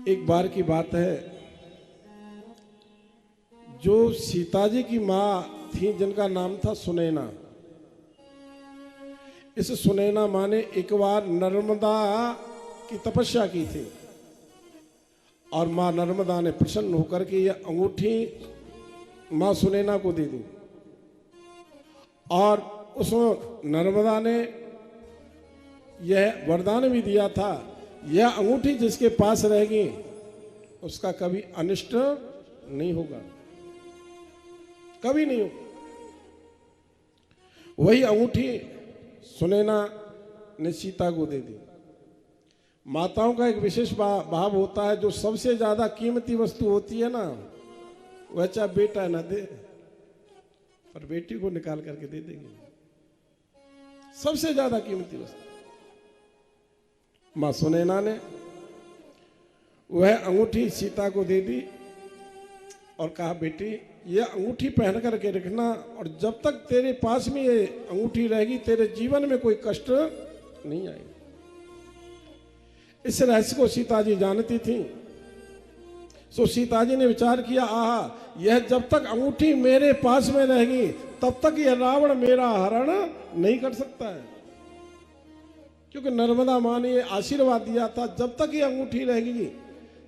एक बार की बात है, जो सीता जी की माँ थी जिनका नाम था सुनैना। इस सुनैना माँ ने एक बार नर्मदा की तपस्या की थी और माँ नर्मदा ने प्रसन्न होकर के यह अंगूठी माँ सुनैना को दे दी। और उस नर्मदा ने यह वरदान भी दिया था, यह अंगूठी जिसके पास रहेगी उसका कभी अनिष्ट नहीं होगा, कभी नहीं होगा। वही अंगूठी सुनैना ने सीता को दे दी। माताओं का एक विशेष भाव होता है, जो सबसे ज्यादा कीमती वस्तु होती है ना, वह चाहे बेटा ना दे पर बेटी को निकाल करके दे देंगे। सबसे ज्यादा कीमती वस्तु मां सुनैना ने वह अंगूठी सीता को दे दी और कहा, बेटी यह अंगूठी पहन करके रखना, और जब तक तेरे पास में ये अंगूठी रहेगी तेरे जीवन में कोई कष्ट नहीं आएगा। इस रहस्य को सीता जी जानती थी। सो सीता जी ने विचार किया, आहा, यह जब तक अंगूठी मेरे पास में रहेगी तब तक यह रावण मेरा हरण नहीं कर सकता है, क्योंकि नर्मदा माँ ने आशीर्वाद दिया था, जब तक ये अंगूठी रहेगी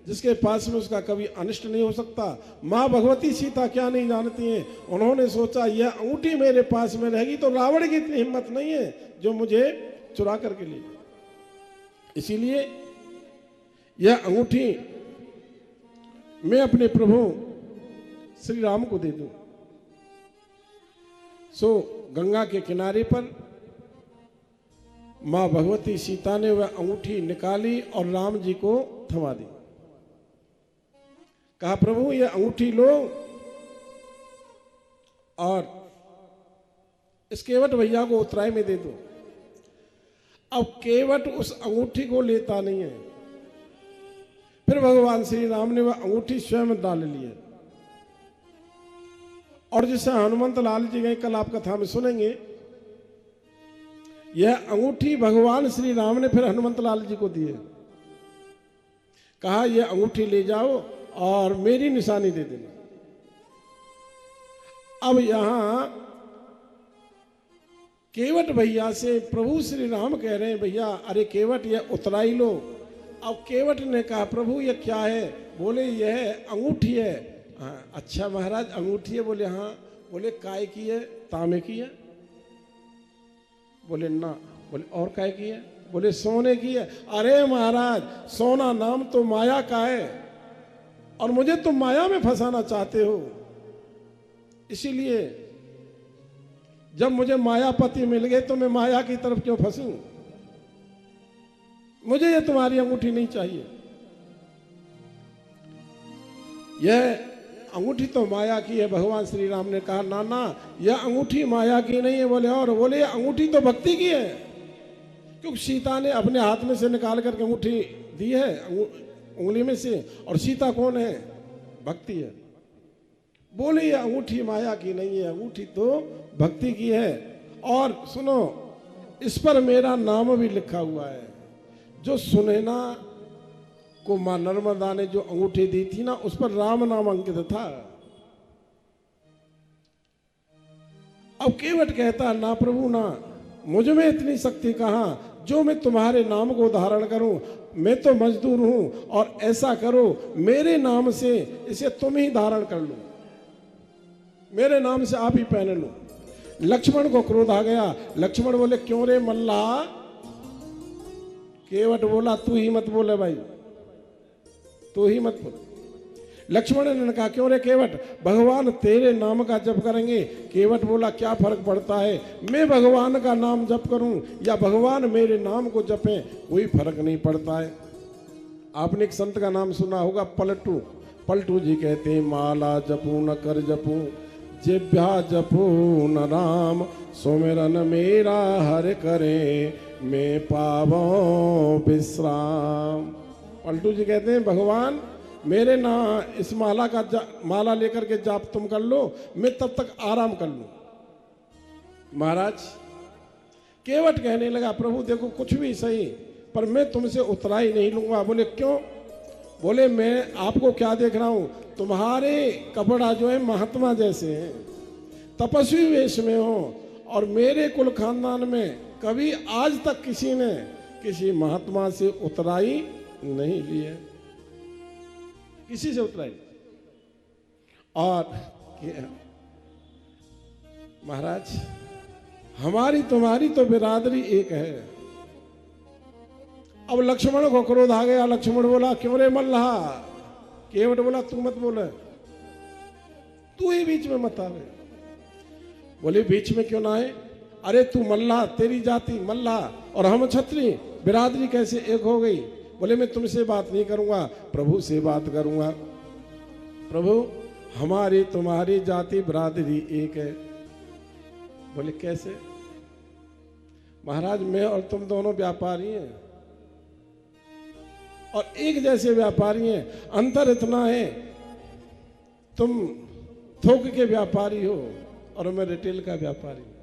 जिसके पास में उसका कभी अनिष्ट नहीं हो सकता। माँ भगवती सीता क्या नहीं जानती हैं, उन्होंने सोचा यह अंगूठी मेरे पास में रहेगी तो रावण की इतनी हिम्मत नहीं है जो मुझे चुरा करके ले जाए, इसीलिए यह अंगूठी मैं अपने प्रभु श्री राम को दे दूं। सो गंगा के किनारे पर मां भगवती सीता ने वह अंगूठी निकाली और राम जी को थमा दी। कहा, प्रभु यह अंगूठी लो और इस केवट भैया को उतराई में दे दो। अब केवट उस अंगूठी को लेता नहीं है। फिर भगवान श्री राम ने वह अंगूठी स्वयं डाल ली है, और जिसे हनुमंत लाल जी गए कल आप कथा में सुनेंगे, यह अंगूठी भगवान श्री राम ने फिर हनुमंत लाल जी को दी है। कहा, यह अंगूठी ले जाओ और मेरी निशानी दे देना। अब यहां केवट भैया से प्रभु श्री राम कह रहे हैं, भैया अरे केवट यह उतराई लो। अब केवट ने कहा, प्रभु यह क्या है? बोले यह अंगूठी है। हाँ, अच्छा महाराज अंगूठी है? बोले हाँ। बोले काय की है? तांबे की है? बोले ना। बोले और काय की है? बोले सोने की है। अरे महाराज सोना नाम तो माया का है और मुझे तुम माया में फंसाना चाहते हो, इसीलिए जब मुझे मायापति मिल गए तो मैं माया की तरफ क्यों फंसूं? मुझे ये तुम्हारी अंगूठी नहीं चाहिए। यह अंगूठी तो माया की है। भगवान श्री राम ने कहा, ना ना यह अंगूठी माया की नहीं है। बोले और? बोले यह अंगूठी तो भक्ति की है, क्योंकि सीता ने अपने हाथ में से निकाल करके अंगूठी दी है उंगली में से, और सीता कौन है? भक्ति है। बोले ये अंगूठी माया की नहीं है, अंगूठी तो भक्ति की है। और सुनो, इस पर मेरा नाम भी लिखा हुआ है। जो सुनैना को मां नर्मदा ने जो अंगूठी दी थी ना, उस पर राम नाम अंकित था। अब केवट कहता, ना प्रभु ना, मुझ में इतनी शक्ति कहां जो मैं तुम्हारे नाम को धारण करूं। मैं तो मजदूर हूं, और ऐसा करो मेरे नाम से इसे तुम ही धारण कर लो, मेरे नाम से आप ही पहन लो। लक्ष्मण को क्रोध आ गया। लक्ष्मण बोले, क्यों रे मल्ला? केवट बोला, तू ही मत बोले भाई, तू ही मत बोल। लक्ष्मण ने कहा, क्यों रे केवट? भगवान तेरे नाम का जप करेंगे। केवट बोला, क्या फर्क पड़ता है, मैं भगवान का नाम जप करूं या भगवान मेरे नाम को जपें, कोई फर्क नहीं पड़ता है। आपने एक संत का नाम सुना होगा, पलटू। पलटू जी कहते हैं, माला जपू न कर जपू, जिभ्या जपू न राम, सुमिरन मेरा हर करे, मैं पावो विश्राम। पलटू जी कहते हैं, भगवान मेरे ना इस माला लेकर के जाप तुम कर लो, मैं तब तक आराम कर लूं। महाराज केवट कहने लगा, प्रभु देखो कुछ भी सही, पर मैं तुमसे उतराई नहीं लूंगा। बोले क्यों? बोले मैं आपको क्या देख रहा हूं, तुम्हारे कपड़ा जो है महात्मा जैसे हैं, तपस्वी वेश में हो, और मेरे कुल खानदान में कभी आज तक किसी ने किसी महात्मा से उतराई नहीं ली है, किसी से उतराई। और महाराज हमारी तुम्हारी तो बिरादरी एक है। अब लक्ष्मण को क्रोध आ गया। लक्ष्मण बोला क्यों रे मल्लाह? केवट बोला तू मत बोले, तू ही बीच में मत आवे। बोले बीच में क्यों ना आए? अरे तू मल्लाह, तेरी जाति मल्लाह और हम छत्री, बिरादरी कैसे एक हो गई? बोले मैं तुमसे बात नहीं करूंगा, प्रभु से बात करूंगा। प्रभु हमारी तुम्हारी जाति बिरादरी एक है। बोले कैसे? महाराज मैं और तुम दोनों व्यापारी हैं और एक जैसे व्यापारी हैं, अंतर इतना है तुम थोक के व्यापारी हो और मैं रिटेल का व्यापारी हूं।